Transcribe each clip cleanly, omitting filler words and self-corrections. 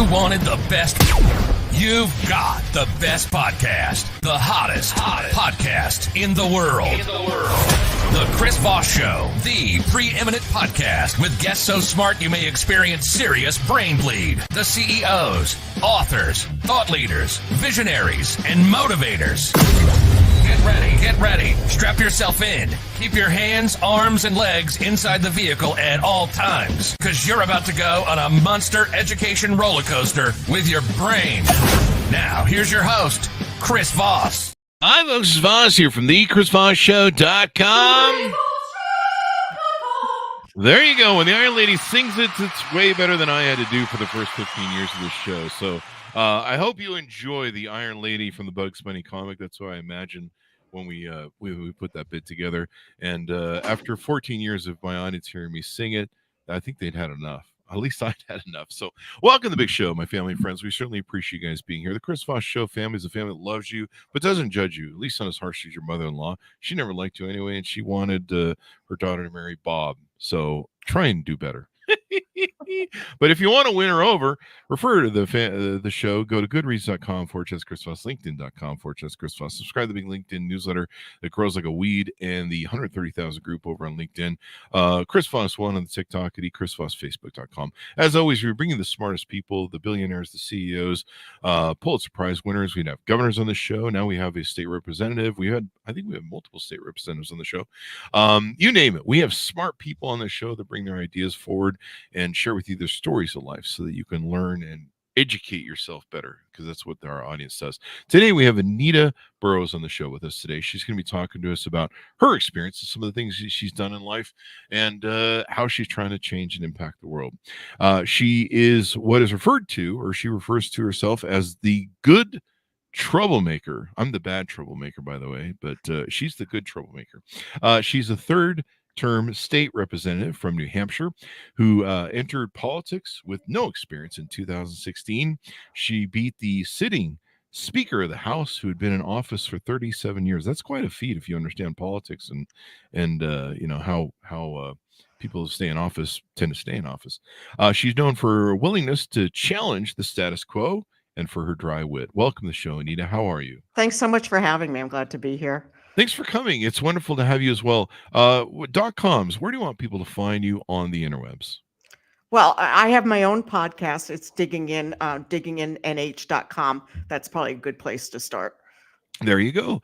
You wanted the best. You've got the best podcast, the hottest podcast in the world. The Chris Voss Show, the preeminent podcast with guests so smart you may experience serious brain bleed. The CEOs, authors, thought leaders, visionaries, and motivators. Get ready. Strap yourself in. Keep your hands, arms, and legs inside the vehicle at all times, because you're about to go on a monster education roller coaster with your brain. Now, here's your host, Chris Voss. Hi, folks. It's Voss here from thechrisvossshow.com. There you go. When the Iron Lady sings it, it's way better than I had to do for the first 15 years of this show. So I hope you enjoy the Iron Lady from the Bugs Bunny comic. That's what I imagine when we put that bit together. And after 14 years of my audience hearing me sing it, I think they'd had enough. At least I'd had enough. So welcome to the big show, my family and friends. We certainly appreciate you guys being here. The Chris Voss Show family is a family that loves you, but doesn't judge you, at least not as harsh as your mother-in-law. She never liked you anyway, and she wanted her daughter to marry Bob. So try and do better. But if you want to win her over, refer to the show. Go to goodreads.com/Chris Voss, LinkedIn.com/Chris Voss. Subscribe to the big LinkedIn newsletter that grows like a weed, and the 130,000 group over on LinkedIn. Chris Voss 1 on the TikTok at chrisvossfacebook.com. As always, we're bringing the smartest people, the billionaires, the CEOs, Pulitzer Prize winners. We'd have governors on the show. Now we have a state representative. I think we have multiple state representatives on the show. You name it. We have smart people on the show that bring their ideas forward and share with you their stories of life so that you can learn and educate yourself better, because that's what our audience does. Today, we have Anita Burroughs on the show with us today. She's going to be talking to us about her experiences, some of the things she's done in life, and how she's trying to change and impact the world. She is what is referred to, or she refers to herself as the good troublemaker. I'm the bad troublemaker, by the way, but she's the good troublemaker. She's a third-term state representative from New Hampshire who entered politics with no experience in 2016. She beat the sitting Speaker of the House, who had been in office for 37 years. That's quite a feat if you understand politics and you know how people who stay in office tend to stay in office. She's known for her willingness to challenge the status quo and for her dry wit. Welcome to the show, Anita. How are you? Thanks so much for having me. I'm glad to be here. Thanks for coming. It's wonderful to have you as well. .coms, where do you want people to find you on the interwebs? Well, I have my own podcast. It's digginginnh.com. That's probably a good place to start. There you go.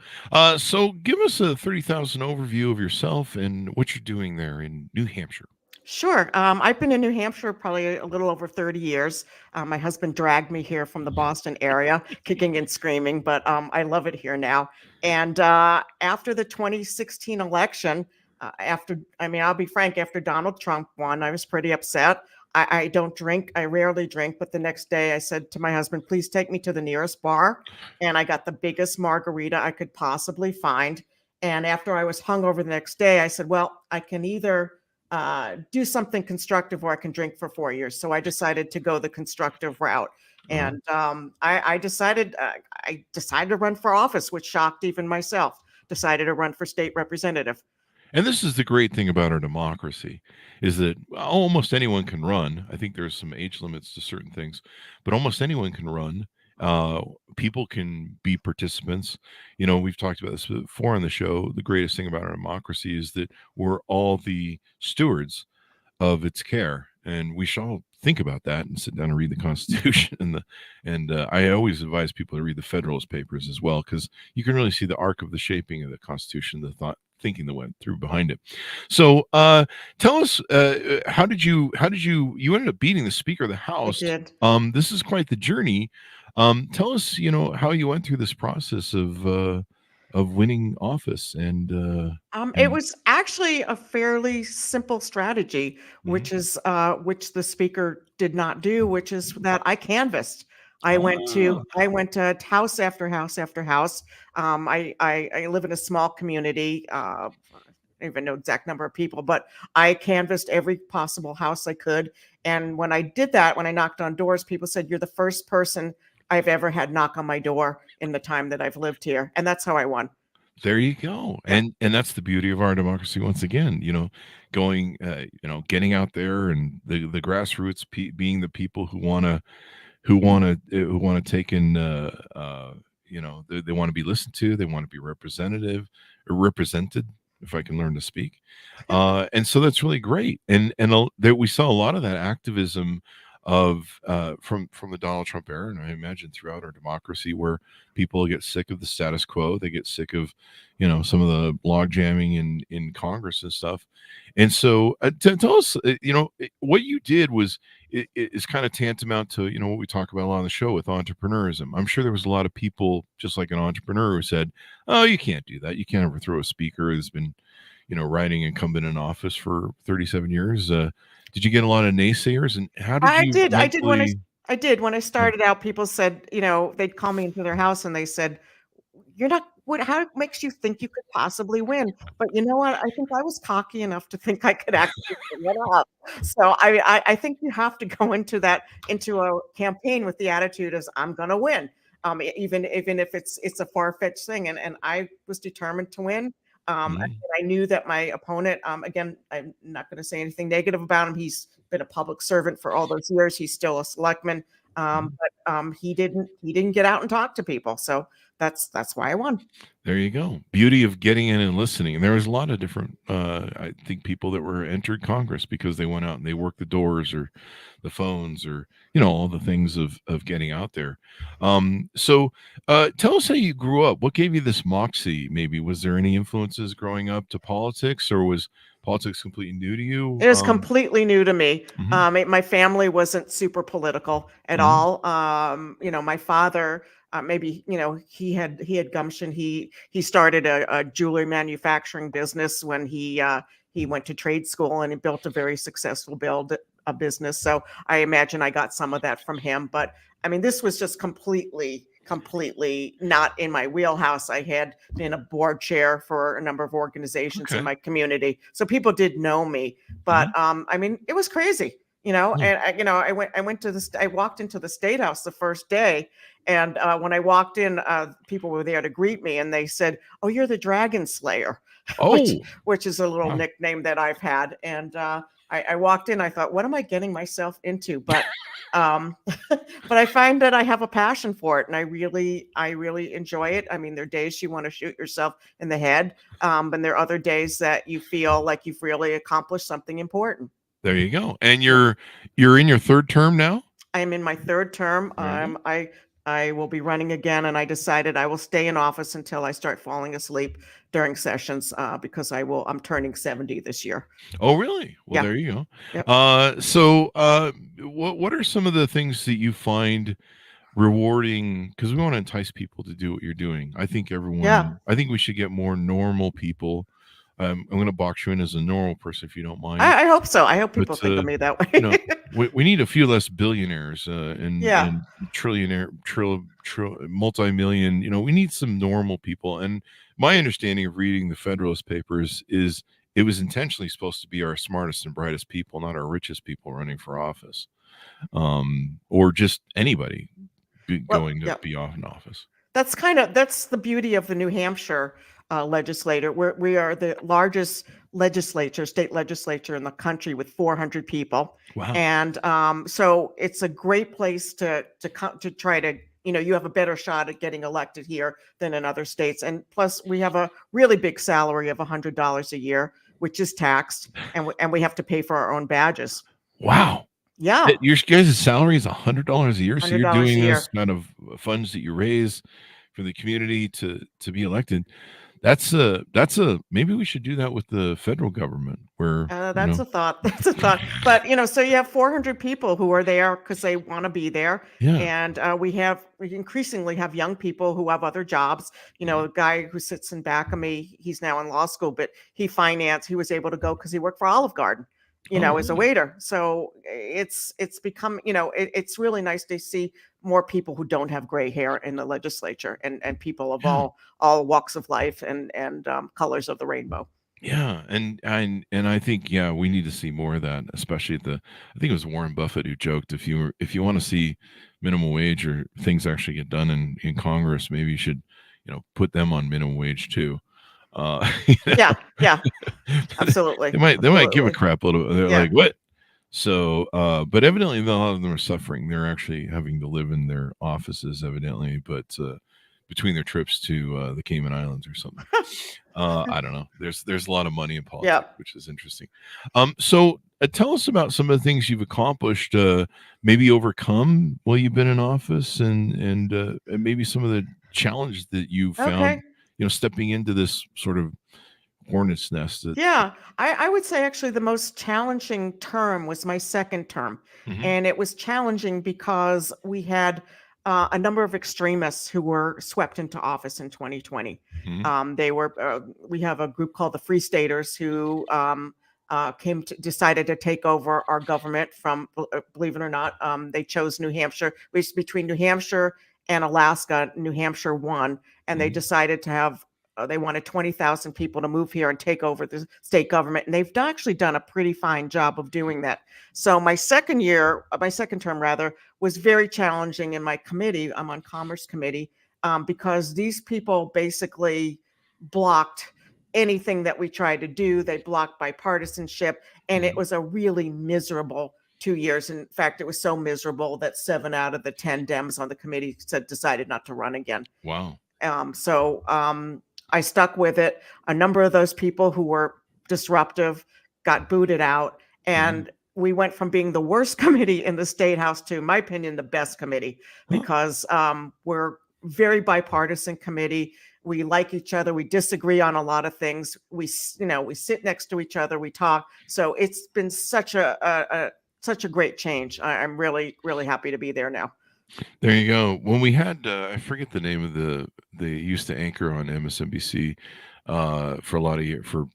So give us a 30,000 overview of yourself and what you're doing there in New Hampshire. Sure. I've been in New Hampshire probably a little over 30 years. My husband dragged me here from the Boston area, kicking and screaming, but I love it here now. And after the 2016 election, I'll be frank, after Donald Trump won, I was pretty upset. I don't drink. I rarely drink. But the next day I said to my husband, please take me to the nearest bar. And I got the biggest margarita I could possibly find. And after I was hungover the next day, I said, well, I can either do something constructive or I can drink for 4 years. So I decided to go the constructive route. And I decided to run for office, which shocked even myself. Decided to run for state representative. And this is the great thing about our democracy, is that almost anyone can run. I think there's some age limits to certain things, but almost anyone can run. People can be participants. You know, we've talked about this before on the show. The greatest thing about our democracy is that we're all the stewards of its care, and we shall think about that and sit down and read the Constitution. And I always advise people to read the Federalist Papers as well, because you can really see the arc of the shaping of the Constitution, the thinking that went through behind it. So tell us, how did you ended up beating the Speaker of the House? I did. This is quite the journey. Tell us, how you went through this process of winning office and it was actually a fairly simple strategy, which is which the speaker did not do, which is that I canvassed. I went to house after house after house. I live in a small community. I don't even know exact number of people, but I canvassed every possible house I could. And when I did that, when I knocked on doors, people said, you're the first person I've ever had knock on my door in the time that I've lived here. And that's how I won. There you go. And that's the beauty of our democracy. Once again, going, getting out there and the grassroots being the people who want to who want to take in, they want to be listened to, they want to be represented, if I can learn to speak, and so that's really great. And there we saw a lot of that activism of from the Donald Trump era, and I imagine throughout our democracy, where people get sick of the status quo, they get sick of some of the log jamming in Congress and stuff. And so tell us, what you did was is kind of tantamount to what we talk about a lot on the show with entrepreneurism. I'm sure there was a lot of people just like an entrepreneur who said, "Oh, you can't do that. You can't overthrow a speaker who's been riding incumbent in office for 37 years." Did you get a lot of naysayers, and how did I you did. I did when I Yeah. started out. People said, they'd call me into their house and they said, "You're not. What? How makes you think you could possibly win?" But you know what? I think I was cocky enough to think I could actually win up. So I think you have to go into a campaign with the attitude of I'm going to win, even if it's a far fetched thing. And I was determined to win. And Mhm. I knew that my opponent, again, I'm not going to say anything negative about him. He's been a public servant for all those years. He's still a selectman, Mhm. but he didn't get out and talk to people. So that's why I won. There you go. Beauty of getting in and listening. And there was a lot of different, I think, people that were entered Congress because they went out and they worked the doors or the phones or all the things of getting out there. So tell us how you grew up. What gave you this moxie? Maybe was there any influences growing up to politics, or was politics completely new to you? It was completely new to me. Mhm, My family wasn't super political at mhm, all. My father, maybe he had gumption. He started a jewelry manufacturing business when he went to trade school, and he built a very successful a business. So I imagine I got some of that from him. But I mean, this was just completely not in my wheelhouse. I had been a board chair for a number of organizations in okay. my community, so people did know me. Mhm, But I mean, it was crazy, yeah. And I walked into the state house the first day, and when I walked in, people were there to greet me, and they said, "Oh, you're the Dragon Slayer," which Oh, which is a little wow. nickname that I've had. And I walked in, I thought, what am I getting myself into? But um, but I find that I have a passion for it, and I really enjoy it. I mean, there are days you want to shoot yourself in the head, and there are other days that you feel like you've really accomplished something important. There you go. And Yeah. you're in your third term now? I am in my third term. Very good. I will be running again, and I decided I will stay in office until I start falling asleep during sessions, because I'm turning 70 this year. Oh, really? Well, Yeah. there you go. Yep. What are some of the things that you find rewarding? Because we want to entice people to do what you're doing. Yeah. I think we should get more normal people. I'm going to box you in as a normal person if you don't mind. I hope so. I hope But people think of me that you way. know, we need a few less billionaires Yeah. and multi-million. We need some normal people. And my understanding of reading the Federalist Papers is it was intentionally supposed to be our smartest and brightest people, not our richest people running for office, or just anybody Well, going to yeah. be off in office. That's the beauty of the New Hampshire legislator. We are the largest state legislature in the country with 400 people, Wow. and so it's a great place to try to you have a better shot at getting elected here than in other states. And plus, we have a really big salary of $100 a year, which is taxed, and we have to pay for our own badges. Wow. Yeah, Your guys' salary is $100 a year, so you're $100 a doing this year. kind of funds that you raise for the community to be elected. That's a maybe we should do that with the federal government where, That's a thought. That's a thought. But so you have 400 people who are there because they want to be there, yeah. and we increasingly have young people who have other jobs. Mhm. A guy who sits in back of me, he's now in law school, but he was able to go because he worked for Olive Garden, Oh, as a really? waiter. So it's become, it's really nice to see more people who don't have gray hair in the legislature, and people of Yeah. all walks of life and colors of the rainbow. Yeah, and I think we need to see more of that, especially I think it was Warren Buffett who joked if you want to see minimum wage or things actually get done in Congress, maybe you should put them on minimum wage too. You know? Yeah, yeah. Absolutely, They might give a absolutely. crap a little bit. They're Yeah, like, what? So, but evidently a lot of them are suffering. They're actually having to live in their offices, evidently, but between their trips to the Cayman Islands or something. I don't know. There's a lot of money in Yeah. politics, which is interesting. So tell us about some of the things you've accomplished, maybe overcome while you've been in office, and maybe some of the challenges that you found, Okay. stepping into this sort of hornet's nest. Yeah, I would say actually the most challenging term was my second term. Mhm, And it was challenging because we had a number of extremists who were swept into office in 2020. mhm, We have a group called the Free Staters who decided to take over our government from, believe it or not, they chose New Hampshire. It was between New Hampshire and Alaska. New Hampshire won, and they mhm, decided to have they wanted 20,000 people to move here and take over the state government. And they've actually done a pretty fine job of doing that. So my second term rather, was very challenging in my committee. I'm on Commerce Committee because these people basically blocked anything that we tried to do. They blocked bipartisanship. And it mhm. was a really miserable 2 years. In fact, it was so miserable that 7 out of the 10 Dems on the committee decided not to run again. Wow. So I stuck with it. A number of those people who were disruptive got booted out. Mhm. And we went from being the worst committee in the state house to, in my opinion, the best committee because we're very bipartisan committee. We like each other. We disagree on a lot of things. We sit next to each other. We talk. So it's been such a great change. I'm really, really happy to be there now. There you go. When we had, I forget the name of they used to anchor on MSNBC for a lot of years, for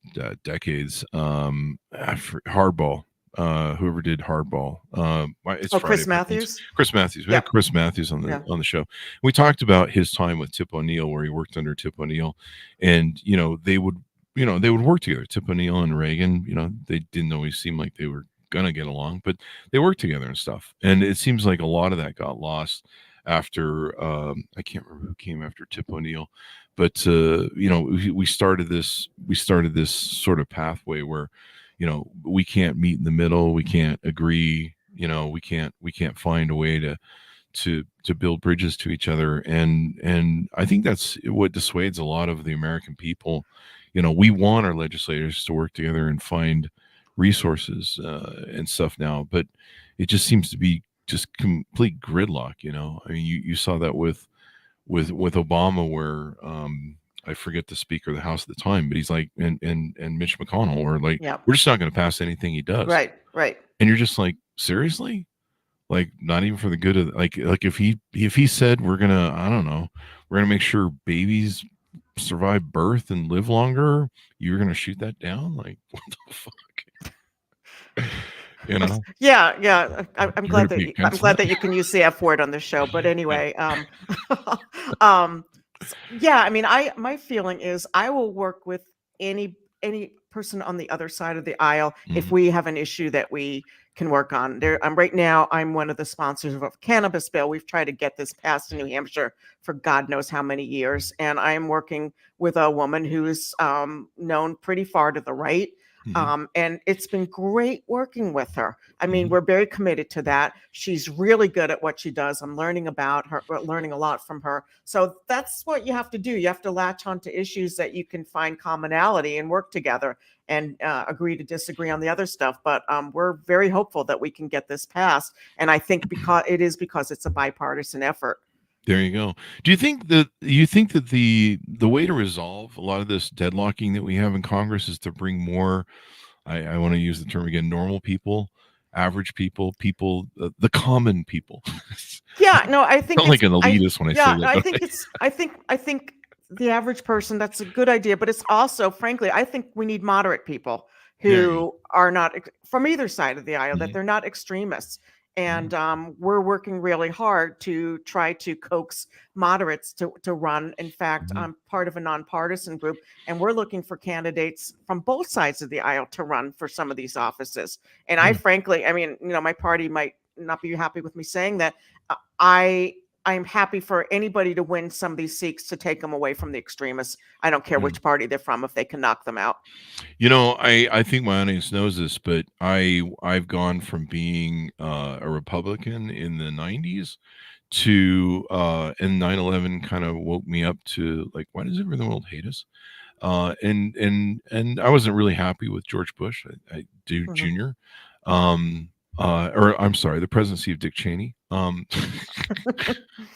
decades. Hardball, whoever did Hardball. It's Oh, Friday. Chris But it's Matthews. Chris Matthews. We Yeah. had Chris Matthews on Yeah. the show. We talked about his time with Tip O'Neill, where he worked under Tip O'Neill, and they would work together. Tip O'Neill and Reagan. They didn't always seem like they were gonna get along, but they worked together and stuff. And it seems like a lot of that got lost after I can't remember who came after Tip O'Neill, but we started this sort of pathway where we can't meet in the middle, we can't agree, we can't find a way to build bridges to each other, and I think that's what dissuades a lot of the American people. We want our legislators to work together and find resources and stuff now, but it just seems to be just complete gridlock. I mean, you saw that with Obama, where I forget the Speaker of the House at the time, but he's like, and Mitch McConnell, or like, Yeah. we're just not going to pass anything he does. Right. Right. And you're just like, seriously? Like, not even for the good of, like if he said, we're gonna, I don't know, we're gonna make sure babies survive birth and live longer, you're gonna shoot that down? Like, what the fuck? Yeah, yeah. I'm You're glad gonna be I'm against glad that? that you can use the F word on this show. But anyway, um, yeah. I mean, my feeling is I will work with any person on the other side of the aisle if Mhm, we have an issue that we can work on. Right now, I'm one of the sponsors of a cannabis bill. We've tried to get this passed in New Hampshire for God knows how many years, and I am working with a woman who's known pretty far to the right. mhm, And it's been great working with her. I mean, mhm. we're very committed to that. She's really good at what she does. I'm learning about her, learning a lot from her. So that's what you have to do. You have to latch onto issues that you can find commonality and work together and agree to disagree on the other stuff. But we're very hopeful that we can get this passed. And I think because it's a bipartisan effort. There you go. Do you think that the way to resolve a lot of this deadlocking that we have in Congress is to bring more, I want to use the term again, normal people, average people, the common people. Yeah, no, I think Sound like an I elitist when I say yeah, that, I don't think I? I think the average person, that's a good idea, but it's also, frankly, I think we need moderate people There you who are not from either side of the aisle, go. that Mhm, they're not extremists. mhm, And we're working really hard to try to coax moderates to run. In fact, mhm, I'm part of a nonpartisan group, and we're looking for candidates from both sides of the aisle to run for some of these offices. And I yeah, frankly, I mean, my party might not be happy with me saying that. I I'm happy for anybody to win some of these seats to take them away from the extremists. I don't care which party they're from if they can knock them out. I think my audience knows this, but I've gone from being a Republican in the 90s to and 9/11 kind of woke me up to like, why does everyone in the world hate us? And I wasn't really happy with George Bush, I do Jr. Or I'm sorry, the presidency of Dick Cheney.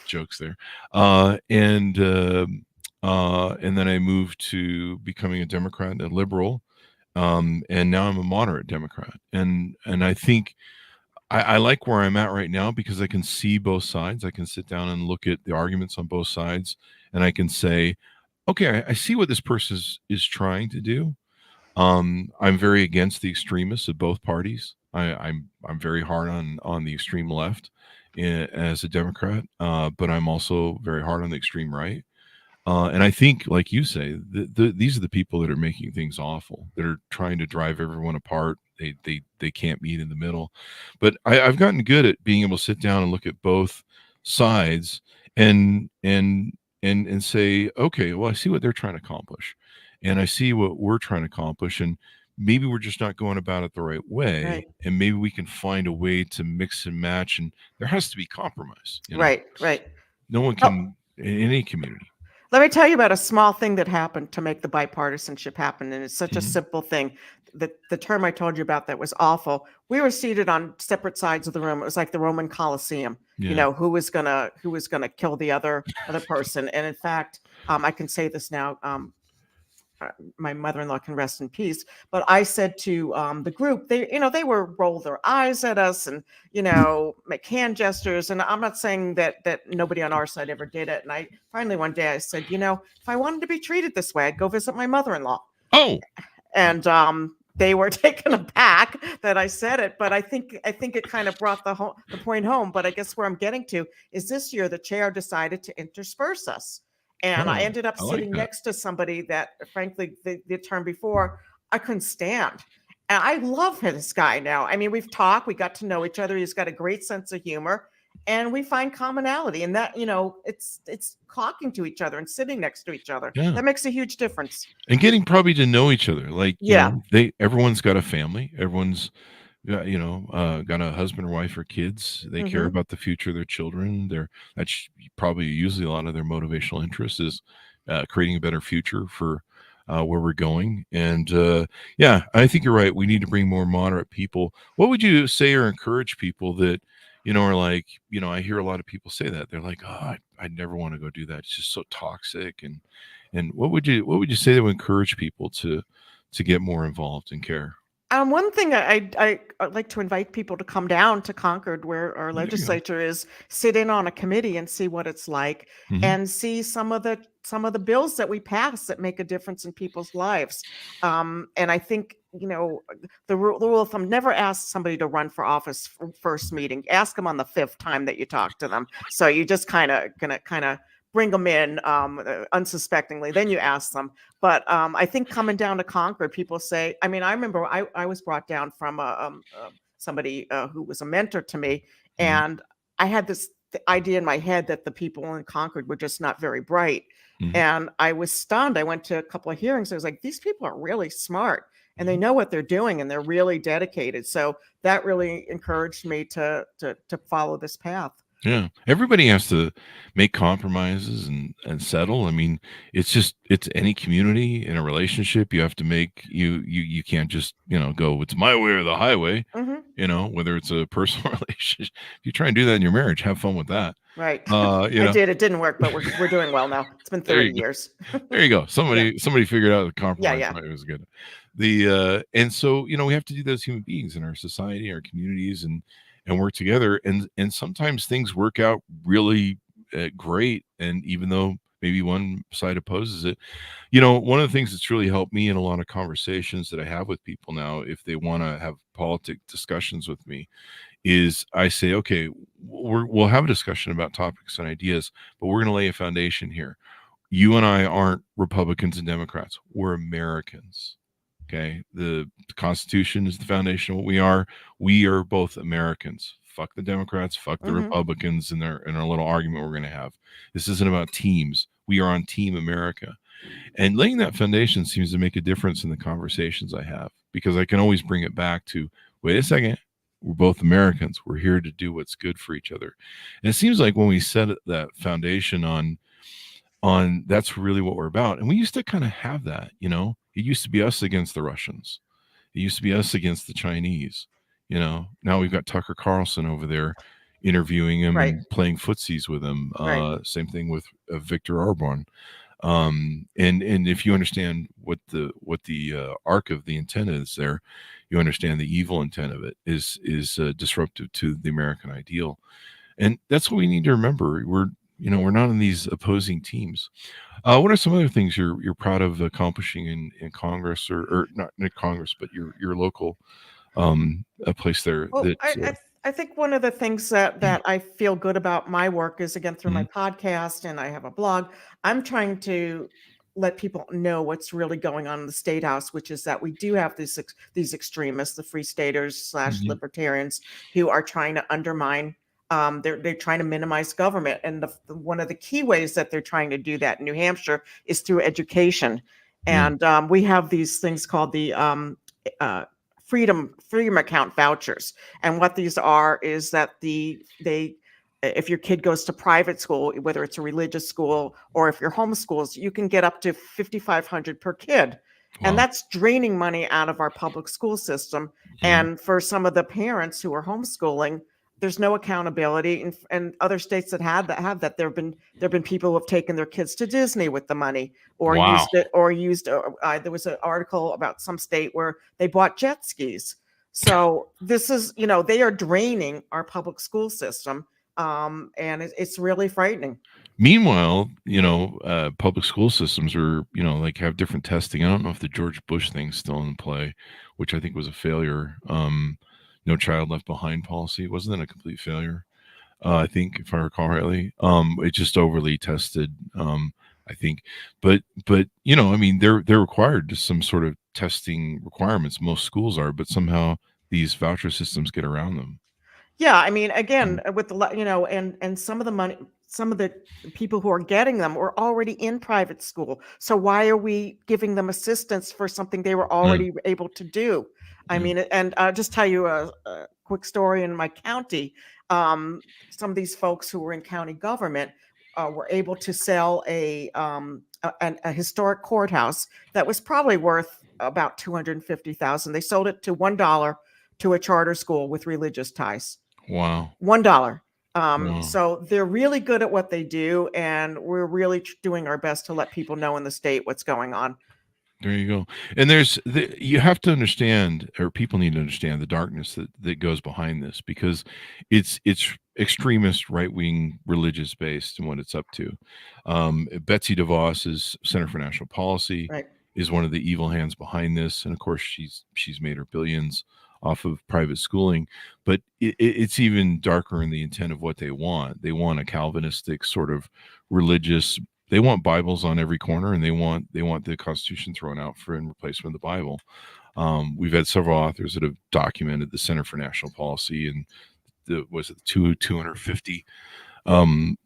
Jokes there. And then I moved to becoming a Democrat, a liberal, and now I'm a moderate Democrat. And I think I like where I'm at right now because I can see both sides. I can sit down and look at the arguments on both sides, and I can say, okay, I see what this person is trying to do. I'm very against the extremists of both parties. I'm very hard on the extreme left as a Democrat, but I'm also very hard on the extreme right. And I think, like you say, these are the people that are making things awful, that are trying to drive everyone apart. They can't meet in the middle. But I've gotten good at being able to sit down and look at both sides and say, okay, well, I see what they're trying to accomplish, and I see what we're trying to accomplish, and maybe we're just not going about it the right way, Right. and maybe we can find a way to mix and match, and there has to be compromise. Right. No one can in any community. Let me tell you about a small thing that happened to make the bipartisanship happen. And it's such a simple thing. The term I told you about that was awful. We were seated on separate sides of the room. It was like the Roman Colosseum. Yeah. Who was gonna kill the other person. And in fact, I can say this now. My mother-in-law can rest in peace. But I said to the group, they were roll their eyes at us and make hand gestures. And I'm not saying that nobody on our side ever did it. And I finally one day I said, if I wanted to be treated this way, I'd go visit my mother-in-law. Oh, and they were taken aback that I said it. But I think it kind of brought the point home. But I guess where I'm getting to is this year the chair decided to intersperse us. And I ended up sitting next to somebody that, frankly, the term before, I couldn't stand. And I love this guy now. I mean, we've talked, we got to know each other. He's got a great sense of humor, and we find commonality. And that, it's talking to each other and sitting next to each other. Yeah. That makes a huge difference. And getting probably to know each other. Like, everyone's got a family. Everyone's got a husband or wife or kids. They care about the future of their children. That's probably usually a lot of their motivational interest is creating a better future for where we're going. And I think you're right. We need to bring more moderate people. What would you say or encourage people that are like, I hear a lot of people say that they're like, oh, I'd never want to go do that. It's just so toxic. And what would you say that would encourage people to get more involved and care? One thing I'd like to invite people to come down to Concord, where our legislature is, sit in on a committee and see what it's like, and see some of the bills that we pass that make a difference in people's lives. And I think the rule of thumb: never ask somebody to run for office first meeting. Ask them on the 5th time that you talk to them. So you just kind of bring them in unsuspectingly, then you ask them. But I think coming down to Concord, people say, I mean, I remember I was brought down from somebody who was a mentor to me, and I had this idea in my head that the people in Concord were just not very bright. And I was stunned. I went to a couple of hearings. I was like, these people are really smart, and they know what they're doing, and they're really dedicated. So that really encouraged me to follow this path. Yeah, everybody has to make compromises and settle. I mean, it's any community in a relationship. You have to make you can't just go, it's my way or the highway. Whether it's a personal relationship. If you try and do that in your marriage, have fun with that. Right. I did. It didn't work, but we're doing well now. It's been 30 years. There you go. Somebody figured out the compromise. Yeah. Right? It was good. And so we have to do those human beings in our society, our communities, and work together. And sometimes things work out really great. And even though maybe one side opposes it, one of the things that's really helped me in a lot of conversations that I have with people now, if they want to have politic discussions with me, is I say, okay, we'll have a discussion about topics and ideas, but we're going to lay a foundation here. You and I aren't Republicans and Democrats. We're Americans. Okay. The Constitution is the foundation of what we are. We are both Americans, fuck the Democrats, fuck the Mhm. Republicans in our little argument we're going to have. This isn't about teams. We are on Team America. And laying that foundation seems to make a difference in the conversations I have, because I can always bring it back to, wait a second, we're both Americans. We're here to do what's good for each other. And it seems like when we set that foundation on that's really what we're about. And we used to kind of have that, it used to be us against the Russians. It used to be us against the Chinese. Now we've got Tucker Carlson over there interviewing him Right. and playing footsies with him. Right. Same thing with Viktor Orban. And if you understand what the arc of the intent is there, you understand the evil intent of it is disruptive to the American ideal. And that's what we need to remember. We're not in these opposing teams. What are some other things you're proud of accomplishing in Congress, or not in Congress, but your local a place there? Well, that I think one of the things that I feel good about my work is, again, through my Mhm. podcast, and I have a blog. I'm trying to let people know what's really going on in the state house, which is that we do have these extremists, the free staters slash Mhm. libertarians, who are trying to undermine. They're trying to minimize government, and one of the key ways that they're trying to do that in New Hampshire is through education. Yeah. And we have these things called the uh, freedom account vouchers. And what these are is that if your kid goes to private school, whether it's a religious school or if you're homeschooled, you can get up to $5,500 per kid. And Wow. that's draining money out of our public school system. Mhm. And for some of the parents who are homeschooling, there's no accountability. And other states that have that, there have been people who have taken their kids to Disney with the money, or Wow. used there was an article about some state where they bought jet skis. So this is, they are draining our public school system. And it's really frightening. Meanwhile, public school systems are, like, have different testing. I don't know if the George Bush thing's still in play, which I think was a failure. No child left behind policy. Wasn't that a complete failure? I think, if I recall rightly, it just overly tested. I think, but I mean, they're required to some sort of testing requirements. Most schools are, but somehow these voucher systems get around them. Yeah, I mean, Mm. again, with and some of the money, some of the people who are getting them were already in private school. So why are we giving them assistance for something they were Mm. already able to do? I Yeah. mean, and I'll just tell you a quick story in my county. Some of these folks who were in county government were able to sell a historic courthouse that was probably worth about 250,000. They sold it to $1 to a charter school with religious ties. Wow. $1. Wow. So they're really good at what they do, and we're really doing our best to let people know in the state what's going on. There you go. And you have to understand, or people need to understand, the darkness that goes behind this, because it's extremist right wing religious based and what it's up to. Betsy DeVos's Center for National Policy Right. is one of the evil hands behind this, and of course she's made her billions off of private schooling. But it's even darker in the intent of what they want. They want a Calvinistic sort of religious. They want Bibles on every corner, and they want the Constitution thrown out in replacement of the Bible. We've had several authors that have documented the Center for National Policy and the 250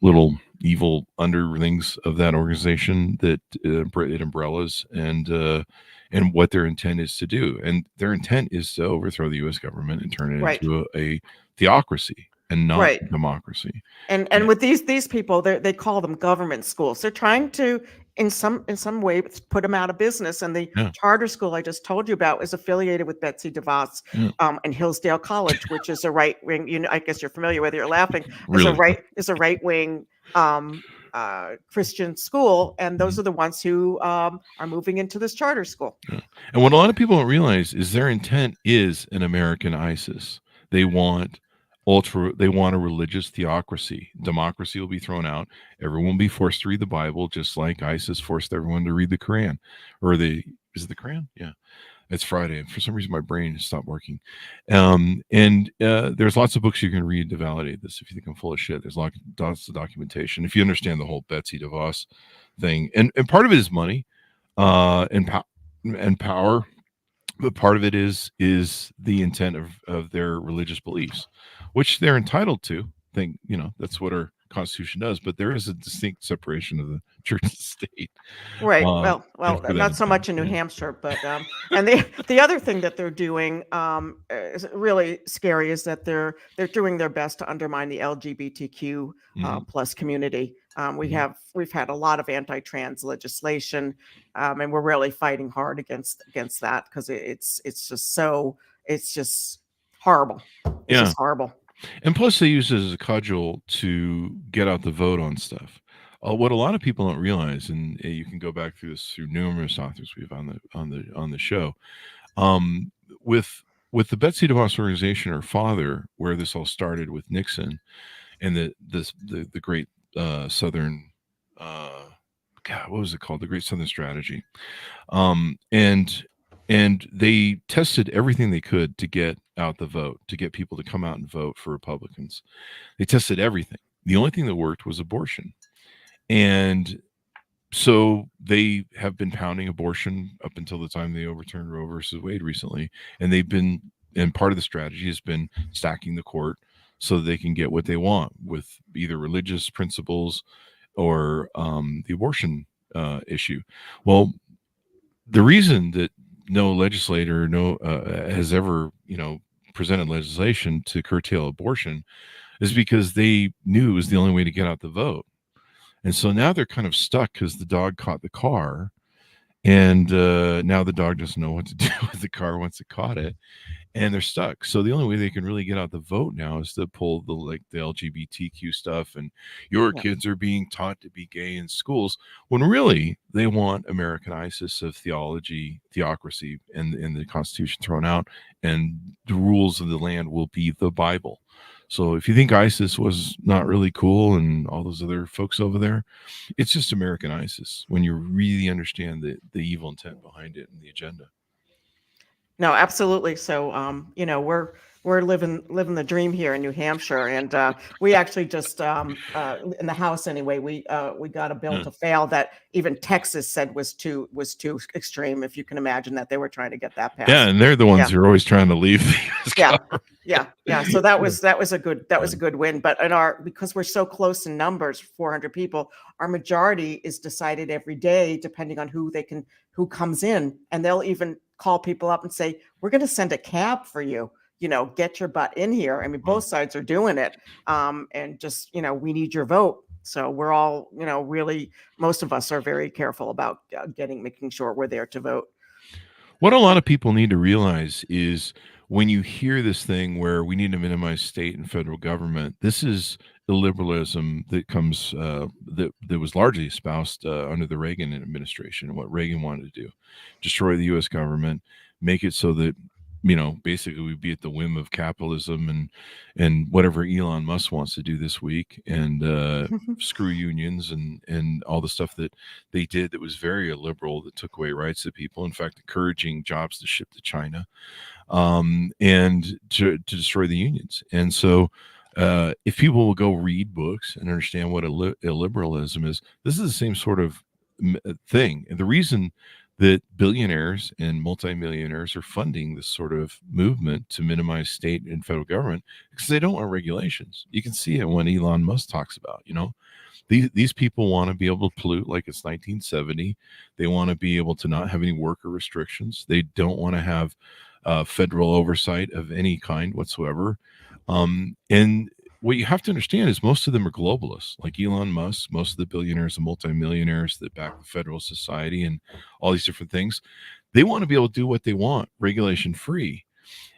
little evil underlings of that organization that it umbrellas, and what their intent is to do. And their intent is to overthrow the U.S. government and turn it Right. into a theocracy and not Right. democracy. And with these people, they call them government schools. They're trying to, in some way, put them out of business. And the Yeah. charter school I just told you about is affiliated with Betsy DeVos, Yeah. and Hillsdale College, which is a right wing. I guess you're familiar with it. You're laughing. Really? Is a right wing Christian school, and those are the ones who are moving into this charter school. Yeah. And what a lot of people don't realize is their intent is an American ISIS. They want a religious theocracy. Democracy will be thrown out. Everyone will be forced to read the Bible, just like ISIS forced everyone to read the Quran. Is it the Quran? Yeah. It's Friday, and for some reason my brain has stopped working. There's lots of books you can read to validate this. If you think I'm full of shit, there's lots of documentation. If you understand the whole Betsy DeVos thing, and part of it is money, and power, but part of it is the intent of their religious beliefs. which they're entitled to. Think, that's what our Constitution does. But there is a distinct separation of the church and state. Right. And for Not that, so much in New Hampshire, but and the other thing that they're doing is really scary is that they're doing their best to undermine the LGBTQ plus community. We've had a lot of anti-trans legislation, and we're really fighting hard against that because it's just horrible. It's just horrible. And plus, they use it as a cudgel to get out the vote on stuff. What a lot of people don't realize, and you can go back through this through numerous authors we've on the show, with the Betsy DeVos organization, her father, where this all started with Nixon, and the great Southern, God, what was it called? The Great Southern Strategy, and they tested everything they could to get out the vote, to get people to come out and vote for Republicans. They tested everything. The only thing that worked was abortion. And so they have been pounding abortion up until the time they overturned Roe versus Wade recently. And part of the strategy has been stacking the court so that they can get what they want with either religious principles or the abortion issue. Well, the reason that no legislator has ever presented legislation to curtail abortion is because they knew it was the only way to get out the vote. And so now they're kind of stuck because the dog caught the car, and now the dog doesn't know what to do with the car once it caught it, and they're stuck. So the only way they can really get out the vote now is to pull the LGBTQ stuff, and your kids are being taught to be gay in schools, when really they want American ISIS of theocracy, and the Constitution thrown out, and the rules of the land will be the Bible. So if you think ISIS was not really cool and all those other folks over there, it's just American ISIS when you really understand the evil intent behind it and the agenda. No, absolutely. So, we're living the dream here in New Hampshire, and we actually just in the House anyway. We got a bill to fail that even Texas said was too extreme. If you can imagine that, they were trying to get that passed. Yeah, and they're the ones who are always trying to leave the US government. Yeah. So that was a good win. But because we're so close in numbers, 400 people, our majority is decided every day, depending on who comes in, and they'll even call people up and say, "We're going to send a cab for you. Get your butt in here." I mean, both sides are doing it, and just we need your vote. So we're all really, most of us are very careful about making sure we're there to vote. What a lot of people need to realize is, when you hear this thing where we need to minimize state and federal government, this is illiberalism that comes that was largely espoused under the Reagan administration, and what Reagan wanted to do: destroy the U.S. government, make it so that basically we'd be at the whim of capitalism and whatever Elon Musk wants to do this week, and screw unions and all the stuff that they did that was very illiberal, that took away rights of people, in fact encouraging jobs to ship to China, and to destroy the unions. And so if people will go read books and understand what illiberalism is, this is the same sort of thing. And the reason that billionaires and multimillionaires are funding this sort of movement to minimize state and federal government, because they don't want regulations. You can see it when Elon Musk talks about, these people want to be able to pollute like it's 1970. They want to be able to not have any worker restrictions. They don't want to have federal oversight of any kind whatsoever. And what you have to understand is most of them are globalists, like Elon Musk. Most of the billionaires and multimillionaires that back the Federal Society and all these different things, they want to be able to do what they want, regulation free.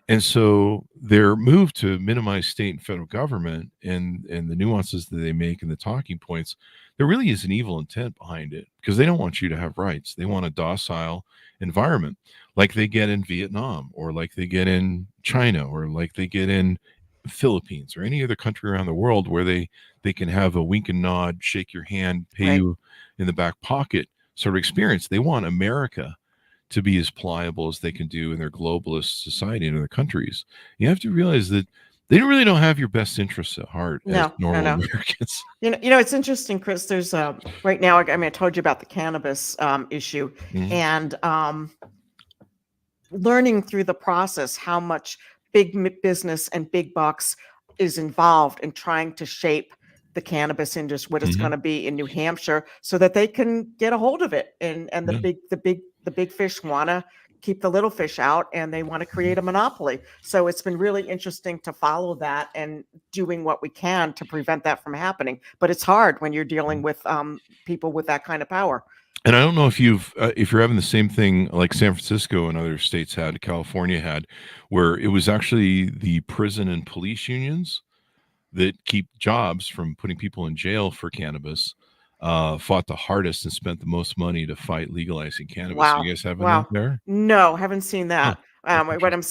And so their move to minimize state and federal government and the nuances that they make and the talking points, there really is an evil intent behind it, because they don't want you to have rights. They want a docile environment like they get in Vietnam, or like they get in China, or like they get in Philippines, or any other country around the world, where they can have a wink and nod, shake your hand, pay you in the back pocket sort of experience. They want America to be as pliable as they can do in their globalist society in other countries. You have to realize that they really don't have your best interests at heart as normal Americans. It's interesting, Chris. There's right now, I told you about the cannabis issue, and learning through the process how much big business and big bucks is involved in trying to shape the cannabis industry, what it's going to be in New Hampshire, so that they can get a hold of it. And the big fish want to keep the little fish out, and they want to create a monopoly. So it's been really interesting to follow that and doing what we can to prevent that from happening. But it's hard when you're dealing with people with that kind of power. And I don't know if if you're having the same thing like San Francisco and other states had, California had, where it was actually the prison and police unions that keep jobs from putting people in jail for cannabis, fought the hardest and spent the most money to fight legalizing cannabis. Wow. You guys having Wow. that there? No, haven't seen Huh. that. What I'm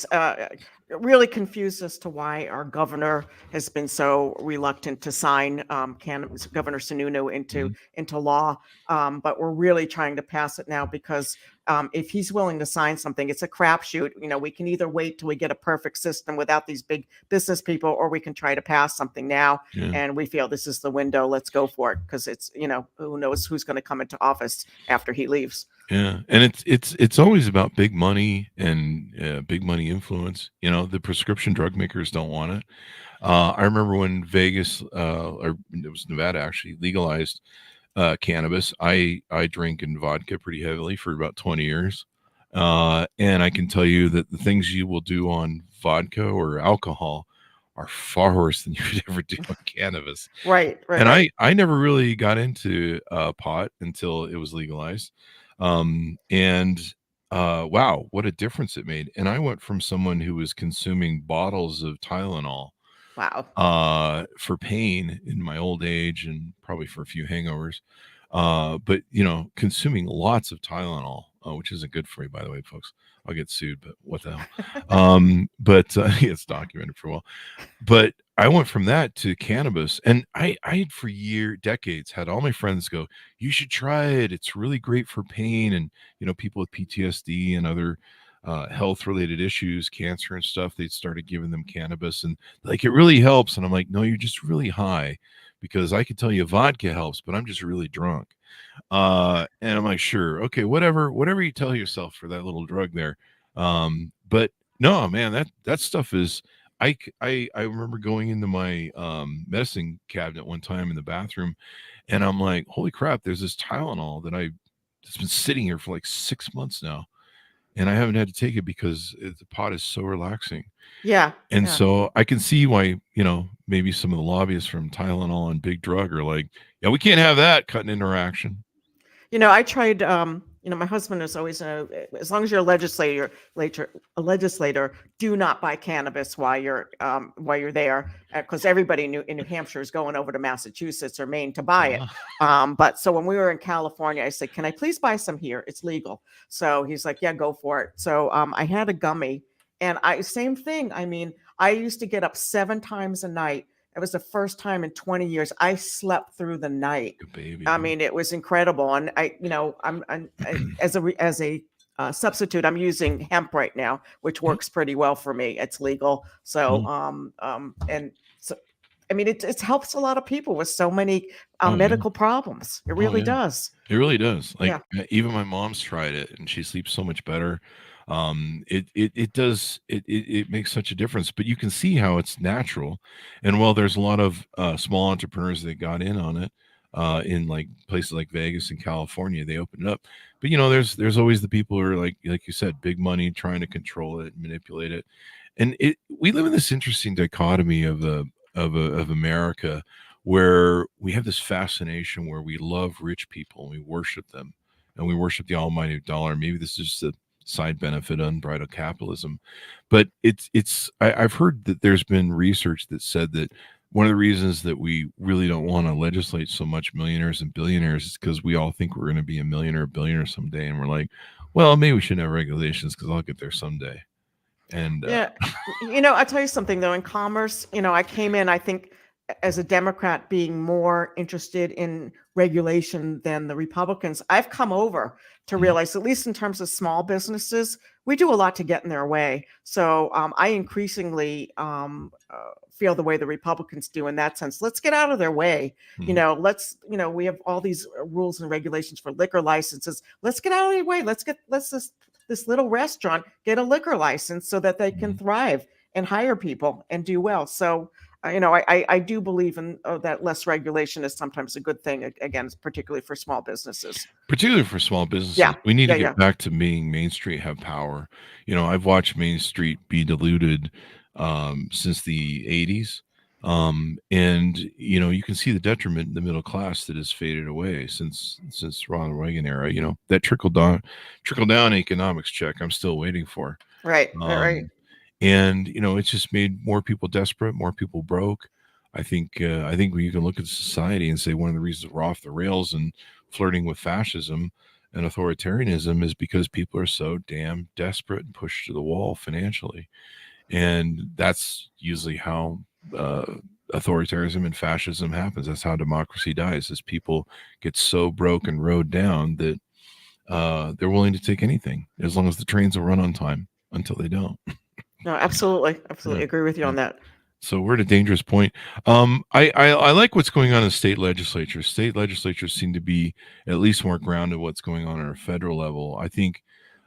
really confused as to why our governor has been so reluctant to sign cannabis, Governor Sununu, into law. But we're really trying to pass it now because if he's willing to sign something, it's a crapshoot. We can either wait till we get a perfect system without these big business people, or we can try to pass something now. Yeah. And we feel this is the window. Let's go for it, because it's, who knows who's going to come into office after he leaves. Yeah, and it's always about big money and big money influence. The prescription drug makers don't want it. I remember when Vegas, or it was Nevada, actually legalized cannabis. I drink in vodka pretty heavily for about 20 years, and I can tell you that the things you will do on vodka or alcohol are far worse than you would ever do on cannabis. Right. And right. I never really got into pot until it was legalized. Wow, what a difference it made. And I went from someone who was consuming bottles of Tylenol Wow. for pain in my old age and probably for a few hangovers, but consuming lots of Tylenol, which isn't good for you, by the way, folks. I'll get sued, but what the hell. But it's documented for a while. But I went from that to cannabis, and I had for decades had all my friends go, you should try it. It's really great for pain. And, people with PTSD and other health related issues, cancer and stuff, they started giving them cannabis, and like, it really helps. And I'm like, no, you're just really high, because I can tell you vodka helps, but I'm just really drunk. And I'm like, sure, okay, whatever you tell yourself for that little drug there. But no, man, that stuff is, I remember going into my medicine cabinet one time in the bathroom, and I'm like, holy crap, there's this Tylenol it's been sitting here for like 6 months now, and I haven't had to take it because the pot is so relaxing. Yeah. And so I can see why, maybe some of the lobbyists from Tylenol and Big Drug are like, yeah, we can't have that cutting interaction. I tried, my husband is always, as long as you're a legislator, do not buy cannabis while you're there, because everybody in New Hampshire is going over to Massachusetts or Maine to buy it. But so when we were in California, I said, can I please buy some here? It's legal. So he's like, yeah, go for it. So I had a gummy, and same thing. I mean, I used to get up 7 times a night. It was the first time in 20 years I slept through the night. Good baby. I mean, it was incredible. And I'm as a substitute, I'm using hemp right now, which works pretty well for me. It's legal. So, and so, I mean, it helps a lot of people with so many medical problems. It really does. It really does. Like, even my mom's tried it, and she sleeps so much better. It makes such a difference, but you can see how it's natural. And while there's a lot of small entrepreneurs that got in on it, in like places like Vegas and California, they opened it up. But there's always the people who are like you said, big money, trying to control it, manipulate it. And we live in this interesting dichotomy of America, where we have this fascination where we love rich people and we worship them, and we worship the almighty dollar. Maybe this is just a side benefit of unbridled capitalism, but I've heard that there's been research that said that one of the reasons that we really don't want to legislate so much millionaires and billionaires is because we all think we're going to be a millionaire or billionaire someday, and we're like, well, maybe we shouldn't have regulations because I'll get there someday. And I'll tell you something though. In commerce, I came in, I think, as a Democrat, being more interested in regulation than the Republicans. I've come over to realize, at least in terms of small businesses, we do a lot to get in their way. So I increasingly feel the way the Republicans do in that sense. Let's get out of their way. We have all these rules and regulations for liquor licenses. Let's get out of their way. This little restaurant get a liquor license so that they can thrive and hire people and do well. So I do believe in that less regulation is sometimes a good thing. Again, particularly for small businesses. Particularly for small businesses, Yeah, we need to yeah. get back to being Main Street have power. I've watched Main Street be diluted since the 80s. And you can see the detriment in the middle class that has faded away since Ronald Reagan era. That trickle down economics check I'm still waiting for. Right. And it's just made more people desperate, more people broke. I think you can look at society and say one of the reasons we're off the rails and flirting with fascism and authoritarianism is because people are so damn desperate and pushed to the wall financially. And that's usually how authoritarianism and fascism happens. That's how democracy dies, is people get so broke and rode down that they're willing to take anything as long as the trains will run on time until they don't. No, absolutely Yeah. agree with you on that. So we're at a dangerous point. I like what's going on in state legislatures. State legislatures seem to be at least more grounded what's going on a federal level. I think,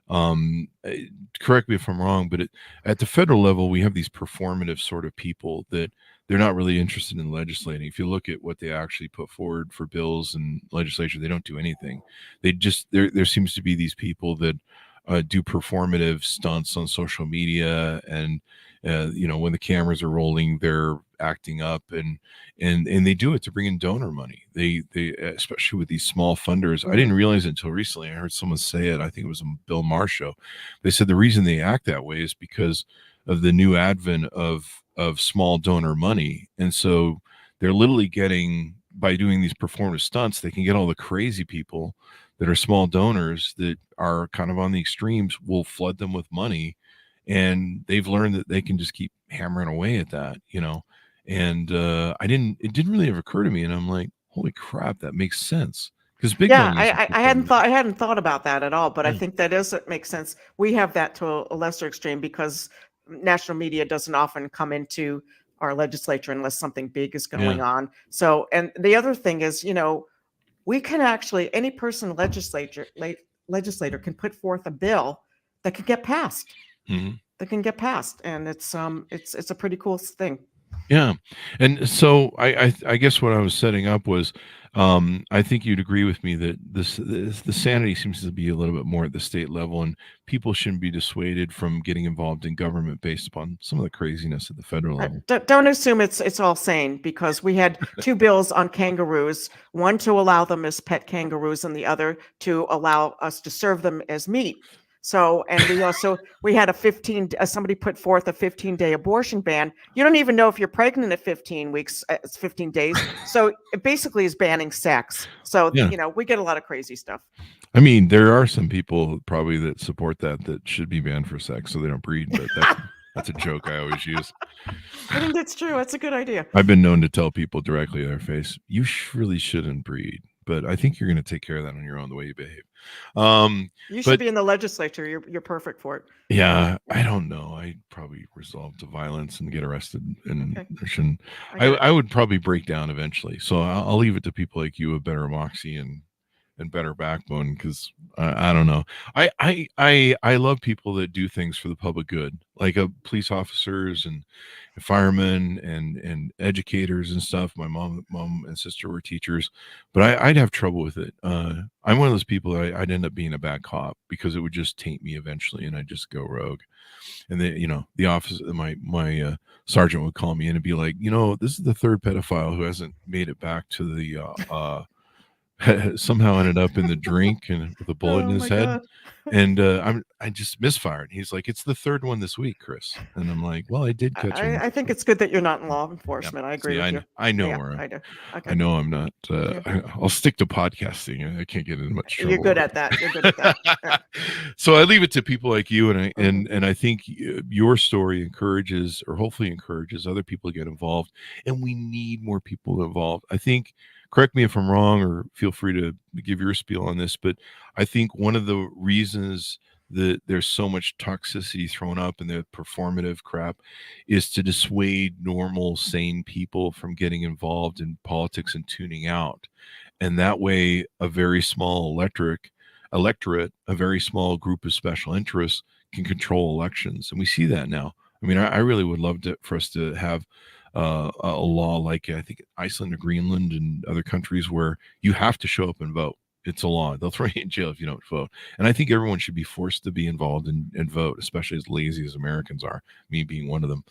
correct me if I'm wrong, but at the federal level, we have these performative sort of people that they're not really interested in legislating. If you look at what they actually put forward for bills and legislature, they don't do anything. There seems to be these people that do performative stunts on social media, and when the cameras are rolling, they're acting up, and they do it to bring in donor money. They especially with these small funders. I didn't realize it until recently. I heard someone say it. I think it was on Bill Maher show. They said the reason they act that way is because of the new advent of small donor money, and so they're literally getting, by doing these performative stunts, they can get all the crazy people that are small donors that are kind of on the extremes, will flood them with money. And they've learned that they can just keep hammering away at that, and it didn't really ever occur to me. And I'm like, holy crap, that makes sense. Because big money. I hadn't thought about that at all, but I think it makes sense. We have that to a lesser extreme because national media doesn't often come into our legislature unless something big is going on. So, and the other thing is, we can actually, any person legislator can put forth a bill that can get passed. That can get passed, and it's a pretty cool thing. Yeah, and so I guess what I was setting up was, I think you'd agree with me that the sanity seems to be a little bit more at the state level, and people shouldn't be dissuaded from getting involved in government based upon some of the craziness at the federal level. Don't assume it's all sane, because we had two bills on kangaroos, one to allow them as pet kangaroos and the other to allow us to serve them as meat. So, and we had somebody put forth a 15-day abortion ban. You don't even know if you're pregnant at 15 weeks, it's 15 days. So it basically is banning sex. So, we get a lot of crazy stuff. I mean, there are some people probably that support that should be banned for sex so they don't breed, but that's a joke I always use. I think that's true. That's a good idea. I've been known to tell people directly to their face, you really shouldn't breed. But I think you're going to take care of that on your own, the way you behave. You should be in the legislature. You're perfect for it. Yeah, I don't know. I'd probably resolve to violence and get arrested, and I would probably break down eventually. So I'll leave it to people like you with better moxie and better backbone, because I don't know. I love people that do things for the public good, like police officers and firemen and educators and stuff. My mom and sister were teachers, but I'd have trouble with it. I'm one of those people that I'd end up being a bad cop, because it would just taint me eventually, and I'd just go rogue. And then, the office, my sergeant would call me in and be like, this is the third pedophile who hasn't made it back to the somehow ended up in the drink and with a bullet in his head. God. And I just misfired. He's like, it's the third one this week, Chris. And I'm like, well, I did catch him. I think it's good that you're not in law enforcement. I agree with you. I know where I do. Okay. I know I'm not. I'll stick to podcasting. I can't get in much trouble. You're good at that. Yeah. So I leave it to people like you, and I think your story encourages, or hopefully encourages, other people to get involved. And we need more people involved. I think. Correct me if I'm wrong, or feel free to give your spiel on this, but I think one of the reasons that there's so much toxicity thrown up in the performative crap is to dissuade normal, sane people from getting involved in politics and tuning out. And that way, a very small electorate, a very small group of special interests can control elections. And we see that now. I mean, I really would love for us to have a law like I think Iceland or Greenland and other countries where you have to show up and vote. It's a law. They'll throw you in jail if you don't vote. And I think everyone should be forced to be involved and vote, especially as lazy as Americans are, me being one of them.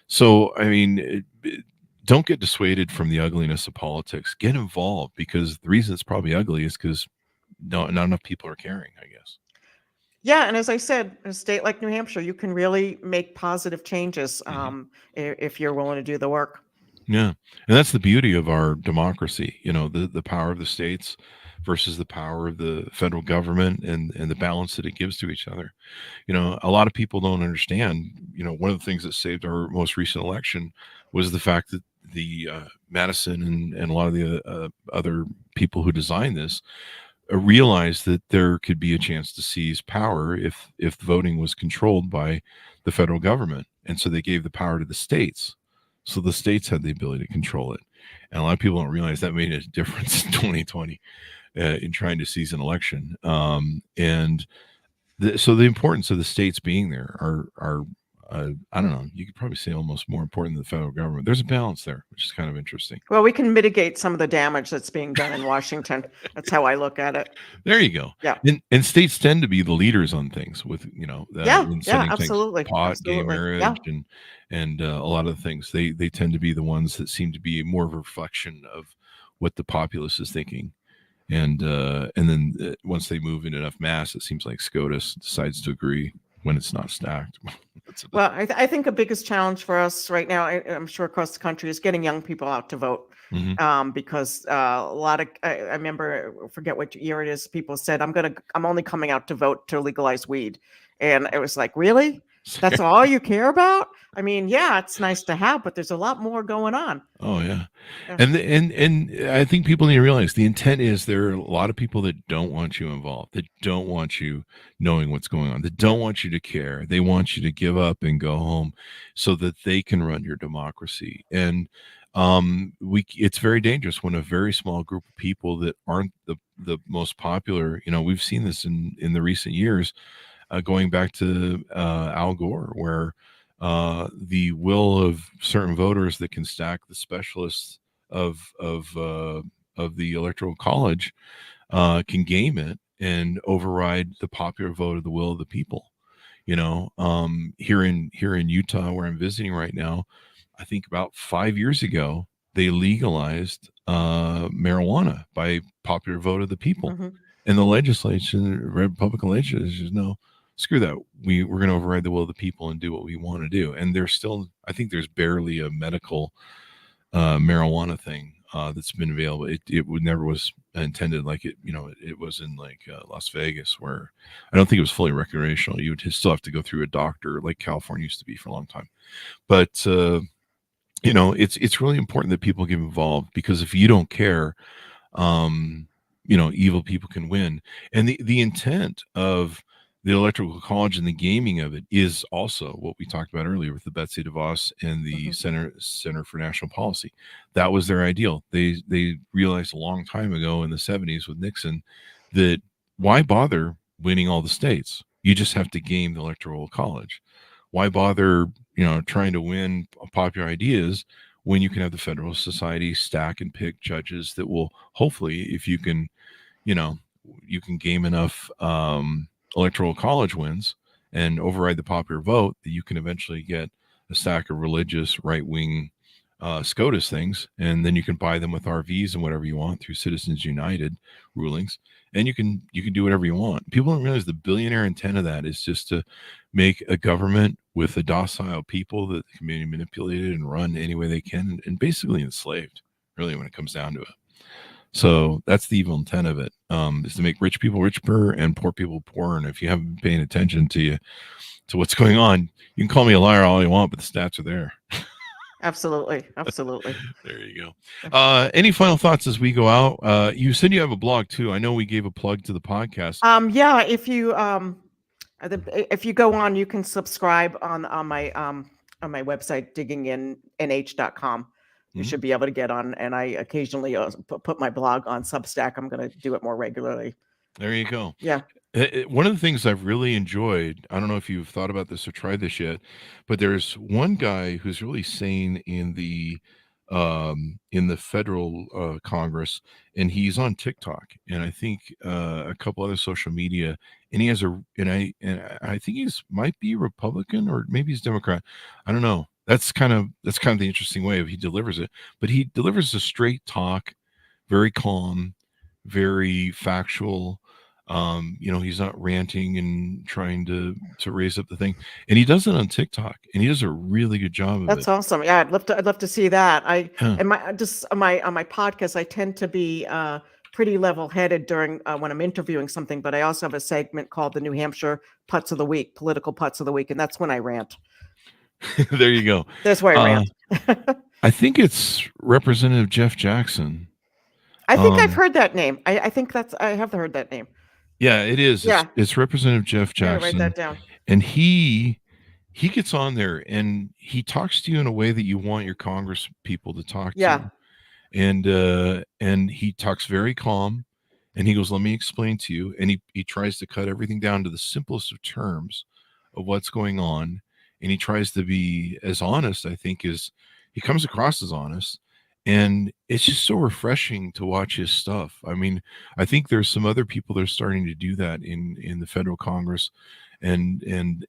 So, I mean, don't get dissuaded from the ugliness of politics. Get involved, because the reason it's probably ugly is because not enough people are caring, I guess. Yeah, and as I said, a state like New Hampshire, you can really make positive changes if you're willing to do the work. Yeah. And that's the beauty of our democracy, the power of the states versus the power of the federal government, and the balance that it gives to each other. A lot of people don't understand, one of the things that saved our most recent election was the fact that the Madison and a lot of the other people who designed this realized that there could be a chance to seize power if voting was controlled by the federal government. And so they gave the power to the states. So the states had the ability to control it. And a lot of people don't realize that made a difference in 2020 in trying to seize an election. So the importance of the states being there are I don't know, you could probably say almost more important than the federal government. There's a balance there, which is kind of interesting. Well, we can mitigate some of the damage that's being done in Washington. That's how I look at it. There you go. Yeah. And states tend to be the leaders on things with, Absolutely. pot, gay Absolutely. marriage, and a lot of the things. They tend to be the ones that seem to be more of a reflection of what the populace is thinking. And then once they move in enough mass, it seems like SCOTUS decides to agree when it's not stacked. Well, I think the biggest challenge for us right now, I'm sure across the country, is getting young people out to vote. Because a lot of, I remember, forget what year it is, people said, I'm only coming out to vote to legalize weed. And it was like, really? That's all you care about? I mean, yeah, it's nice to have, but there's a lot more going on. Oh yeah. And I think people need to realize the intent is there are a lot of people that don't want you involved, that don't want you knowing what's going on, that don't want you to care. They want you to give up and go home so that they can run your democracy. And it's very dangerous when a very small group of people that aren't the most popular, we've seen this in the recent years, going back to Al Gore, where the will of certain voters that can stack the specialists of the Electoral College can game it and override the popular vote of the will of the people. Here in Utah, where I'm visiting right now, I think about 5 years ago they legalized marijuana by popular vote of the people, and the Republican legislature says no. Screw that. We're going to override the will of the people and do what we want to do. And there's still, I think there's barely a medical marijuana thing that's been available. It never was intended like it, it was in like Las Vegas, where I don't think it was fully recreational. You would still have to go through a doctor, like California used to be for a long time. But, it's really important that people get involved, because if you don't care, evil people can win. And the intent of the Electoral College and the gaming of it is also what we talked about earlier with the Betsy DeVos and the Center for National Policy. That was their ideal. They realized a long time ago in the 70s with Nixon that why bother winning all the states? You just have to game the Electoral College. Why bother, trying to win popular ideas when you can have the Federalist Society stack and pick judges that will hopefully, if you can, you can game enough Electoral College wins and override the popular vote, that you can eventually get a stack of religious right-wing SCOTUS things, and then you can buy them with RVs and whatever you want through Citizens United rulings, and you can do whatever you want. People don't realize the billionaire intent of that is just to make a government with a docile people that can be manipulated and run any way they can, and basically enslaved, really, when it comes down to it. So that's the evil intent of it, is to make rich people richer and poor people poorer. And if you haven't been paying attention to what's going on, you can call me a liar all you want, but the stats are there. Absolutely. There you go. Any final thoughts as we go out? You said you have a blog too. I know we gave a plug to the podcast. Yeah. If you go on, you can subscribe on my website, digginginh.com. You should be able to get on, and I occasionally put my blog on Substack. I'm going to do it more regularly. There you go. Yeah. One of the things I've really enjoyed, I don't know if you've thought about this or tried this yet, but there's one guy who's really sane in the federal Congress, and he's on TikTok, and I think a couple other social media, and he has I think he's might be Republican or maybe he's Democrat. I don't know. That's kind of the interesting way of he delivers it, but he delivers a straight talk, very calm, very factual. He's not ranting and trying to raise up the thing, and he does it on TikTok, and he does a really good job of That's it. awesome. Yeah, I'd love to see that. Yeah. And my just on my podcast, I tend to be pretty level-headed during when I'm interviewing something, but I also have a segment called the New Hampshire Putts of the Week, political putts of the week, and that's when I rant. There you go. That's where I Uh, rant. I think it's Representative Jeff Jackson. I think I've Um, heard that name. I think I have heard that name. yeah, it is. Yeah, It's Representative Jeff yeah, write Jackson, that down. and he gets on there and he talks to you in a way that you want your Congress people to talk to Yeah, you. And he talks very calm, and he goes, let me explain to you, and he tries to cut everything down to the simplest of terms of what's going on, and he tries to be as honest, I think, as he comes across as honest, and it's just so refreshing to watch his stuff. I mean, I think there's some other people that are starting to do that in the federal Congress, and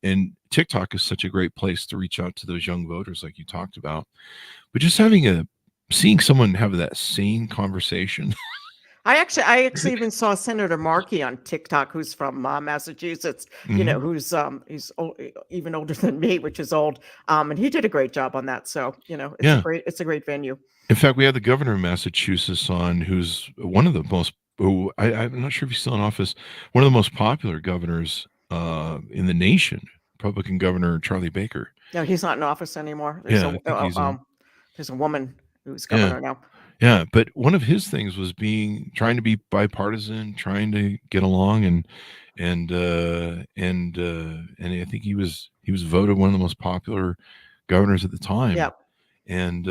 TikTok is such a great place to reach out to those young voters like you talked about. But just seeing someone have that sane conversation. I actually even saw Senator Markey on TikTok, who's from Massachusetts. Mhm. He's even older than me, which is old. And he did a great job on that. So Yeah. it's a great venue. In fact, we had the governor of Massachusetts on, who's one of the most, who I'm not sure if he's still in office, one of the most popular governors in the nation, Republican Governor Charlie Baker. No, he's not in office anymore. Yeah, I think he's on. There's a woman who's Yeah. governor now. Yeah, but one of his things was trying to be bipartisan, trying to get along, and I think he was voted one of the most popular governors at the time. Yeah. And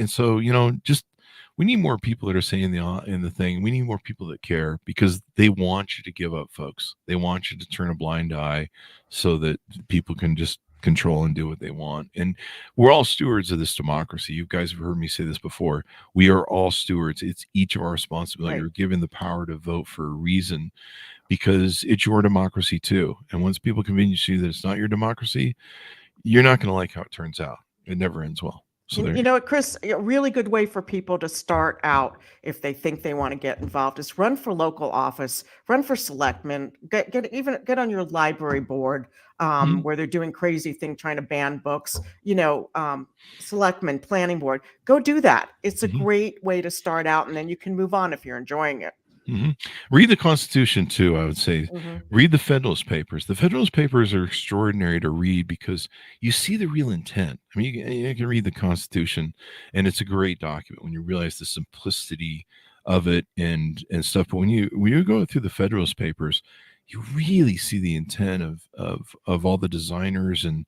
so just we need more people that are saying in the thing. We need more people that care, because they want you to give up, folks. They want you to turn a blind eye so that people can just control and do what they want. And we're all stewards of this democracy. You guys have heard me say this before. We are all stewards. It's each of our responsibility. Right. You're given the power to vote for a reason, because it's your democracy too. And once people convince you that it's not your democracy, you're not going to like how it turns out. It never ends well. So there. You know what, Chris, a really good way for people to start out if they think they want to get involved is run for local office, run for selectmen, get on your library board Mhm. where they're doing crazy thing trying to ban books, selectmen, planning board. Go do that. It's a Mhm. great way to start out, and then you can move on if you're enjoying it. Read the Constitution too, I would say. Mhm. Read the Federalist Papers. The Federalist Papers are extraordinary to read because you see the real intent. I mean, you can read the Constitution, and it's a great document when you realize the simplicity of it and stuff. But when you go through the Federalist Papers, you really see the intent of all the designers, and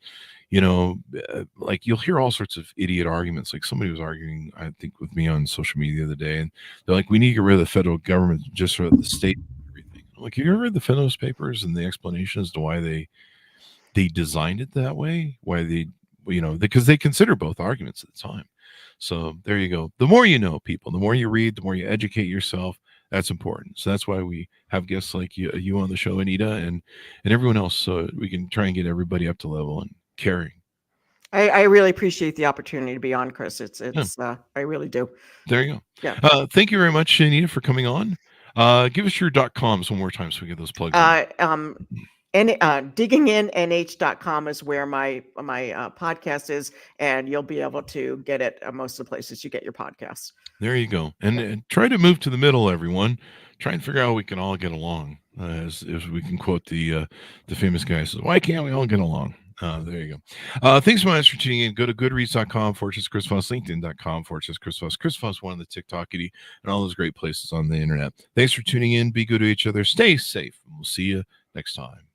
like you'll hear all sorts of idiot arguments. Like somebody was arguing, I think, with me on social media the other day, and they're like, we need to get rid of the federal government just so that the state everything. I'm like, have you ever read the Federalist Papers and the explanation as to why they designed it that way? Why because they consider both arguments at the time. So there you go. The more you know, people, the more you read, the more you educate yourself. That's important. So that's why we have guests like you on the show, Anita, and everyone else, so we can try and get everybody up to level and caring. I really appreciate the opportunity to be on, Chris. I really do. There you go. Yeah. Thank you very much, Anita, for coming on. Give us your .coms one more time so we get those plugged in. Digginginnh.com is where my podcast is, and you'll be able to get it at most of the places you get your podcasts. There you go. And try to move to the middle, everyone. Try and figure out how we can all get along. As we can quote the famous guy says, why can't we all get along? There you go. Thanks so much for tuning in. Go to goodreads.com/Chris Voss, LinkedIn.com/Chris Voss. Chris Voss, one of the TikTokity, and all those great places on the internet. Thanks for tuning in. Be good to each other. Stay safe. And we'll see you next time.